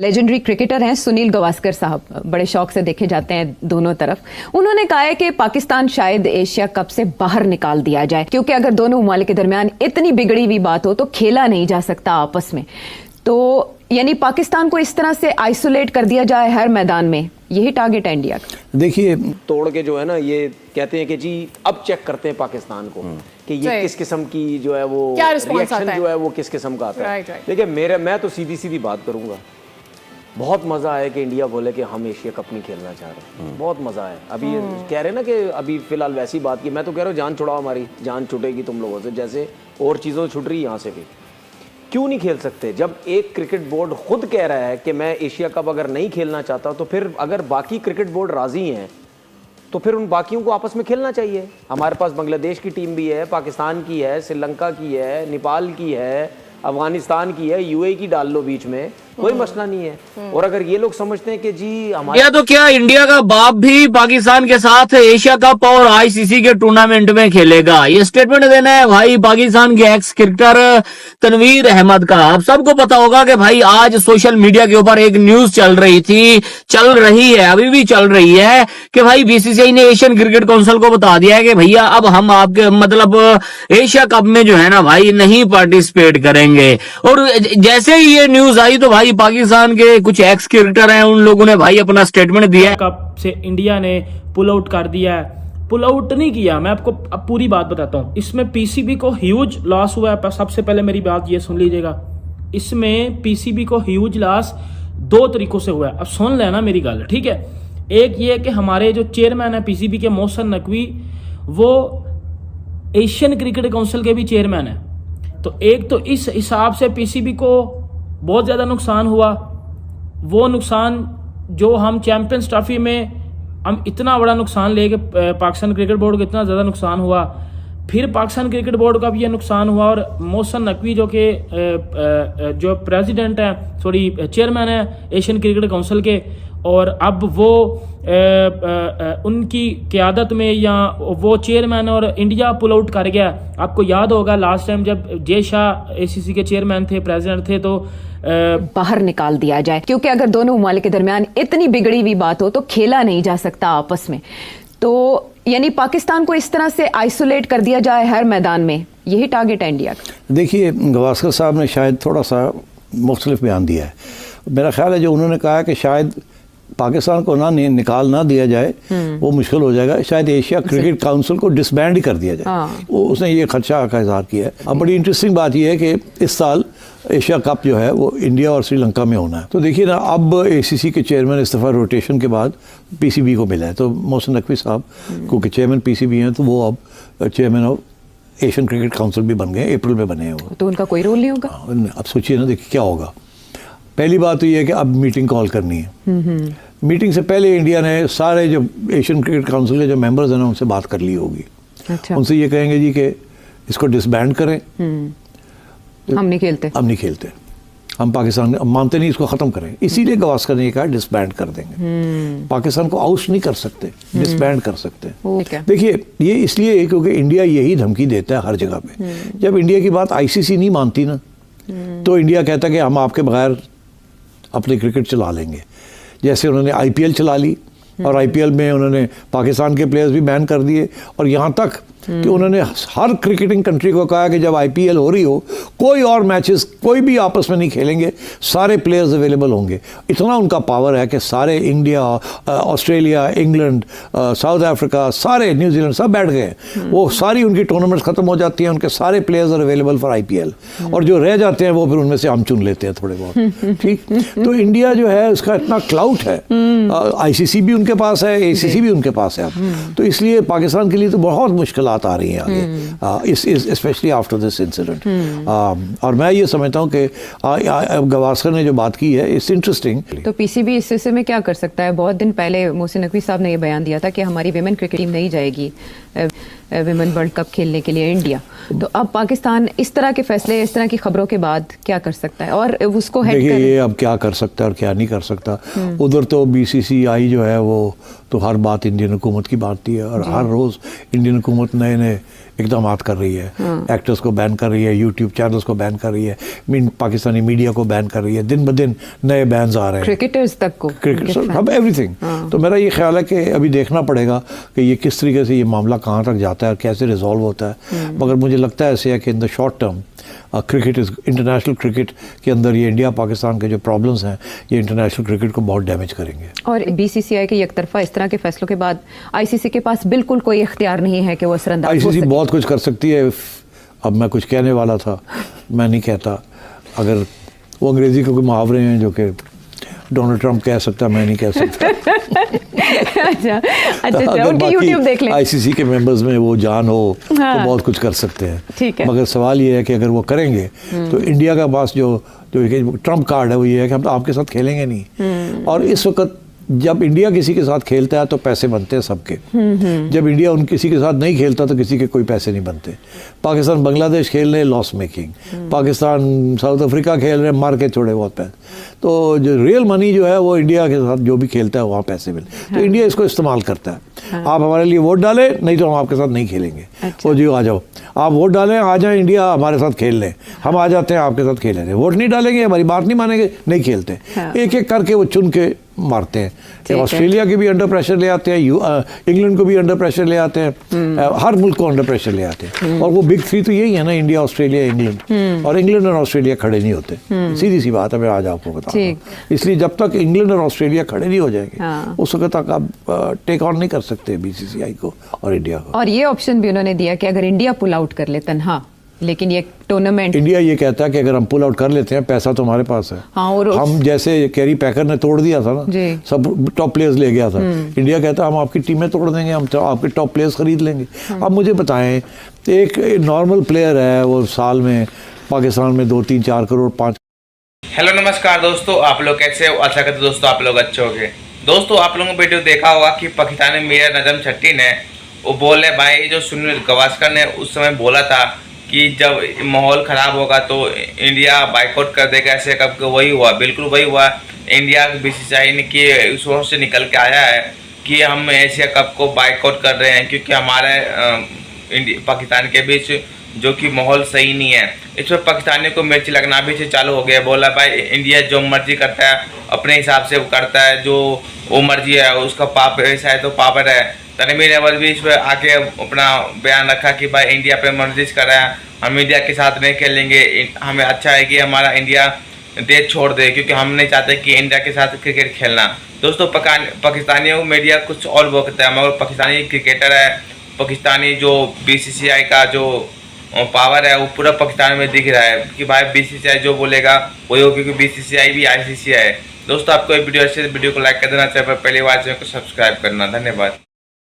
Legendary cricketer हैं सुनील गावस्कर साहब, बड़े शौक से देखे जाते हैं दोनों तरफ। उन्होंने कहा है कि पाकिस्तान शायद एशिया कप से बाहर निकाल दिया जाए, क्योंकि अगर दोनों ममालिक के दरमियान इतनी बिगड़ी हुई बात हो तो खेला नहीं जा सकता आपस में। तो यानी पाकिस्तान को इस तरह से आइसोलेट कर दिया जाए हर मैदान में, यही टारगेट है इंडिया का। देखिए, तोड़ के जो है ना, ये कहते हैं कि जी अब चेक करते हैं पाकिस्तान को कि ये किस किस्म की जो है वो रिएक्शन जो है वो किस किस्म का आता है। देखिए, मैं तो सीधी सीधी बात करूंगा, बहुत मज़ा आया कि इंडिया बोले कि हम एशिया कप नहीं खेलना चाह रहे। बहुत मज़ा आया। अभी कह रहे ना कि अभी फिलहाल वैसी बात की, मैं तो कह रहा हूँ जान छुड़ाओ, हमारी जान छुटेगी तुम लोगों से, जैसे और चीज़ों से छुट रही है यहाँ से भी। क्यों नहीं खेल सकते? जब एक क्रिकेट बोर्ड खुद कह रहा है कि मैं एशिया कप अगर नहीं खेलना चाहता, तो फिर अगर बाकी क्रिकेट बोर्ड राज़ी हैं तो फिर उन बाकियों को आपस में खेलना चाहिए। हमारे पास बांग्लादेश की टीम भी है, पाकिस्तान की है, श्रीलंका की है, नेपाल की है, अफगानिस्तान की है, यूएई की डाल लो बीच में, कोई मसला नहीं है। और अगर ये लोग समझते हैं कि जी हमारे तो क्या इंडिया का बाप भी पाकिस्तान के साथ एशिया कप और आईसीसी के टूर्नामेंट में खेलेगा? ये स्टेटमेंट देना है भाई पाकिस्तान के एक्स क्रिकेटर तनवीर अहमद का। आप सबको पता होगा कि भाई आज सोशल मीडिया के ऊपर एक न्यूज चल रही है, अभी भी चल रही है कि भाई बीसीसीआई ने एशियन क्रिकेट काउंसिल को बता दिया है कि भैया अब हम आपके मतलब एशिया कप में जो है ना भाई नहीं पार्टिसिपेट करेंगे। और जैसे ही ये न्यूज आई तो भाई पाकिस्तान के कुछ एक्स क्रिकेटर हैं, उन लोगों ने भाई अपना स्टेटमेंट दिया है। कप से इंडिया ने पुल आउट कर दिया है। पुल आउट नहीं किया, मैं आपको अब पूरी बात बताता हूं। इसमें पीसीबी को ह्यूज लॉस हुआ है। सबसे पहले मेरी बात ये सुन लीजिएगा, इसमें पीसीबी को ह्यूज लॉस दो तरीकों से हुआ है। अब सुन लेना मेरी गल, ठीक है। एक ये कि हमारे जो चेयरमैन है पीसीबी के, मोहसिन नकवी, वो एशियन क्रिकेट काउंसिल के भी चेयरमैन है। तो एक तो इस हिसाब से पीसीबी को बहुत ज़्यादा नुकसान हुआ। वो नुकसान जो हम चैंपियंस ट्रॉफी में हम इतना बड़ा नुकसान लेके पाकिस्तान क्रिकेट बोर्ड को इतना ज़्यादा नुकसान हुआ, फिर पाकिस्तान क्रिकेट बोर्ड का भी ये नुकसान हुआ। और मोहसिन नकवी जो कि जो प्रेसिडेंट है, सॉरी चेयरमैन है एशियन क्रिकेट काउंसिल के, और अब वो उनकी क़यादत में या वो चेयरमैन और इंडिया पुल आउट कर गया। आपको याद होगा लास्ट टाइम जब जय शाह एसीसी के चेयरमैन थे, प्रेसिडेंट थे, तो बाहर निकाल दिया जाए, क्योंकि अगर दोनों ममालिक के दरमियान इतनी बिगड़ी हुई बात हो तो खेला नहीं जा सकता आपस में। तो यानी पाकिस्तान को इस तरह से आइसोलेट कर दिया जाए हर मैदान में, यही टारगेट है इंडिया का। देखिए, गावस्कर साहब ने शायद थोड़ा सा मुख्तलिफ बयान दिया है। मेरा ख्याल है जो उन्होंने कहा है कि शायद पाकिस्तान को निकाल ना दिया जाए वो मुश्किल हो जाएगा, शायद एशिया क्रिकेट काउंसिल को डिसबैंड ही कर दिया जाए। वो उसने ये खदशा का इजहार किया है। अब बड़ी इंटरेस्टिंग बात यह है कि इस साल एशिया कप जो है वो इंडिया और श्रीलंका में होना है। तो देखिए ना, अब एसीसी के चेयरमैन इस दफ़ा रोटेशन के बाद पीसीबी को मिला है। तो मोहसिन नकवी साहब क्योंकि चेयरमैन पीसीबी हैं, तो वो अब chairman of Asian cricket council भी बन गए, अप्रैल में बने हैं वो। तो उनका कोई रोल नहीं होगा? अब सोचिए ना, देखिए क्या होगा। पहली बात तो ये है कि अब मीटिंग कॉल करनी है। मीटिंग से पहले इंडिया ने सारे जो एशियन क्रिकेट काउंसिल के जो मेंबर्स हैं ना, उनसे बात कर ली होगी। अच्छा। उनसे ये कहेंगे जी कि इसको डिसबैंड करें, हम नहीं खेलते, हम पाकिस्तान मानते नहीं, इसको ख़त्म करें। इसीलिए गावस्कर ने कहा डिसबैंड कर देंगे। पाकिस्तान को आउट नहीं कर सकते, डिसबैंड कर सकते हैं। देखिए, ये इसलिए क्योंकि इंडिया यही धमकी देता है हर जगह पे। जब इंडिया की बात आईसीसी नहीं मानती ना, तो इंडिया कहता है कि हम आपके बगैर अपने क्रिकेट चला लेंगे। जैसे उन्होंने आईपीएल चला ली, और आईपीएल में उन्होंने पाकिस्तान के प्लेयर्स भी बैन कर दिए। और यहाँ तक कि उन्होंने हर क्रिकेटिंग कंट्री को कहा कि जब आईपीएल हो रही हो, कोई और मैचेस कोई भी आपस में नहीं खेलेंगे, सारे प्लेयर्स अवेलेबल होंगे। इतना उनका पावर है कि सारे India, Australia, England, south Africa, सारे न्यूजीलैंड सब बैठ गए। वो सारी उनकी टूर्नामेंट्स खत्म हो जाती हैं, उनके सारे players are available for IPL. और जो रह जाते हैं वो फिर उनमें से हम चुन लेते हैं थोड़े बहुत। ठीक। तो इंडिया जो है उसका इतना क्लाउट है, आईसीसी भी उनके पास है, एसीसी भी उनके पास है। तो इसलिए पाकिस्तान के लिए तो बहुत मुश्किल आ रही हैं आगे, स्पेशली आफ्टर दिस इंसिडेंट। और मैं ये समझता हूँ कि गावस्कर ने जो बात की है इट्स इंटरेस्टिंग। तो पीसीबी इस सिलसिले में क्या कर सकता है? बहुत दिन पहले मोहसिन नकवी साहब ने ये बयान दिया था कि हमारी विमेन क्रिकेट टीम नहीं जाएगी विमेन वर्ल्ड कप खेलने के लिए इंडिया। तो अब पाकिस्तान इस तरह के फैसले, इस तरह की खबरों के बाद क्या कर सकता है और उसको हेड देखिए ये अब क्या कर सकता है और क्या नहीं कर सकता। उधर तो बीसीसीआई जो है वो तो हर बात इंडियन हुकूमत की बात है और हर रोज़ इंडियन हुकूमत नए नए इकदाम कर रही है, एक्टर्स को बैन कर रही है, यूट्यूब चैनल्स को बैन कर रही है, पाकिस्तानी मीडिया को बैन कर रही है, दिन ब दिन नए बैन्स आ रहे हैं, क्रिकेटर्स तक को, सब एवरीथिंग। तो मेरा ये ख्याल है कि अभी देखना पड़ेगा कि ये किस तरीके से ये मामला कहाँ तक जाता है और कैसे रिजॉल्व होता है। मगर मुझे लगता है ऐसे है कि in the short term cricket international cricket के अंदर ये इंडिया पाकिस्तान के जो प्रॉब्लम्स हैं ये इंटरनेशनल क्रिकेट को बहुत डैमेज करेंगे। और बीसीसीआई के एक तरफा इस तरह के फैसलों के बाद आईसीसी के पास बिल्कुल कोई इख्तियार नहीं है कि वो असरअंदाज हो सके। आईसीसी बहुत कुछ कर सकती है। अब मैं कुछ कहने वाला था, मैं नहीं कहता। अगर वो अंग्रेजी के कोई मुहावरे हैं जो कि डोनाल्ड ट्रंप कह सकता, मैं नहीं कह सकता। अच्छा, उनकी यूट्यूब देख लें। आईसीसी के मेंबर्स में वो जान हो तो बहुत कुछ कर सकते हैं। ठीक है। मगर सवाल ये है कि अगर वो करेंगे तो इंडिया का पास जो ट्रम्प कार्ड है वो ये है कि हम तो आपके साथ खेलेंगे नहीं। और इस वक्त जब इंडिया किसी के साथ खेलता है तो पैसे बनते हैं सबके। जब इंडिया किसी के साथ नहीं खेलता तो किसी के कोई पैसे नहीं बनते। पाकिस्तान बांग्लादेश खेल रहे loss making, Pakistan south Africa खेल रहे मार के थोड़े बहुत पैसे। तो जो रियल मनी जो है वो इंडिया के साथ जो भी खेलता है वहाँ पैसे मिलते। तो इंडिया इसको इस्तेमाल करता है। आप हमारे लिए वोट डालें, नहीं तो हम आपके साथ नहीं खेलेंगे। वो जी आ जाओ, आप वोट डालें, आ जाए इंडिया हमारे साथ खेल लें, हम आ जाते हैं आपके साथ खेलेंगे। वोट नहीं डालेंगे, हमारी बात नहीं मानेंगे, नहीं खेलते। एक एक करके वो चुन के मारते हैं। ऑस्ट्रेलिया के भी अंडर प्रेशर ले आते हैं, इंग्लैंड को भी अंडर प्रेशर ले आते हैं, हर मुल्क को अंडर प्रेशर ले आते हैं। और वो बिग थ्री तो यही है ना, इंडिया, ऑस्ट्रेलिया, इंग्लैंड। और इंग्लैंड और ऑस्ट्रेलिया खड़े नहीं होते। सीधी सी बात है, मैं आज आपको बता रहा हूं। इसलिए जब तक इंग्लैंड और ऑस्ट्रेलिया खड़े नहीं हो जाएंगे उस वक्त तक आप टेक ऑन नहीं कर सकते बीसीसीआई को और इंडिया को। और ये ऑप्शन भी उन्होंने दिया कि अगर इंडिया पुल आउट कर ले तन्हा, लेकिन ये टूर्नामेंट, इंडिया ये कहता है कि अगर हम पुल आउट कर लेते हैं पैसा तो हमारे पास है। और हम जैसे कैरी पैकर ने तोड़ दिया था ना, सब टॉप प्लेयर्स ले गया था। इंडिया कहता है हम आपकी टीमें तोड़ देंगे, हम तो आपके टॉप प्लेयर्स खरीद लेंगे। अब मुझे बताएं, एक नॉर्मल प्लेयर है वो साल में पाकिस्तान में 2, 3, 4 करोड़ 5। हेलो नमस्कार दोस्तों, आप लोग कैसे हो? आशा करते दोस्तों आप लोग अच्छे होंगे। दोस्तों आप लोगों ने वीडियो देखा होगा कि पाकिस्तानी मीडिया नजम छट्टी ने वो बोले भाई जो सुनील गावस्कर ने उस समय बोला था कि जब माहौल ख़राब होगा तो इंडिया बाइकआउट कर देगा, ऐसे कब वही हुआ, बिल्कुल वही हुआ। इंडिया बीसीसीआई ने कि उस वक्त से निकल के आया है कि हम एशिया कप को बाइकआउट कर रहे हैं क्योंकि हमारे पाकिस्तान के बीच जो कि माहौल सही नहीं है। इसमें पाकिस्तानी को मिर्ची लगना भी चालू हो गया। बोला भाई इंडिया जो मर्जी करता है अपने हिसाब से करता है, जो वो मर्जी है उसका पाप ऐसा है तो पाप है। तनवीर अहमद भी इस पर आके अपना बयान रखा कि भाई इंडिया पे मर्जी कर रहा है, हम इंडिया के साथ नहीं खेलेंगे। हमें अच्छा है कि हमारा इंडिया देश छोड़ दे क्योंकि हम नहीं चाहते कि इंडिया के साथ क्रिकेट खेलना। दोस्तों पाकिस्तानियों मीडिया कुछ और बोलता है, मगर पाकिस्तानी क्रिकेटर है, पाकिस्तानी जो बीसीसीआई का जो पावर है वो पूरा पाकिस्तान में दिख रहा है कि भाई बीसीसीआई जो बोलेगा वही हो, क्योंकि बीसीसीआई भी आईसीसी है। दोस्तों आपको ये वीडियो अच्छे, वीडियो को लाइक कर देना चाहिए, पहली बार चैनल को सब्सक्राइब करना। धन्यवाद।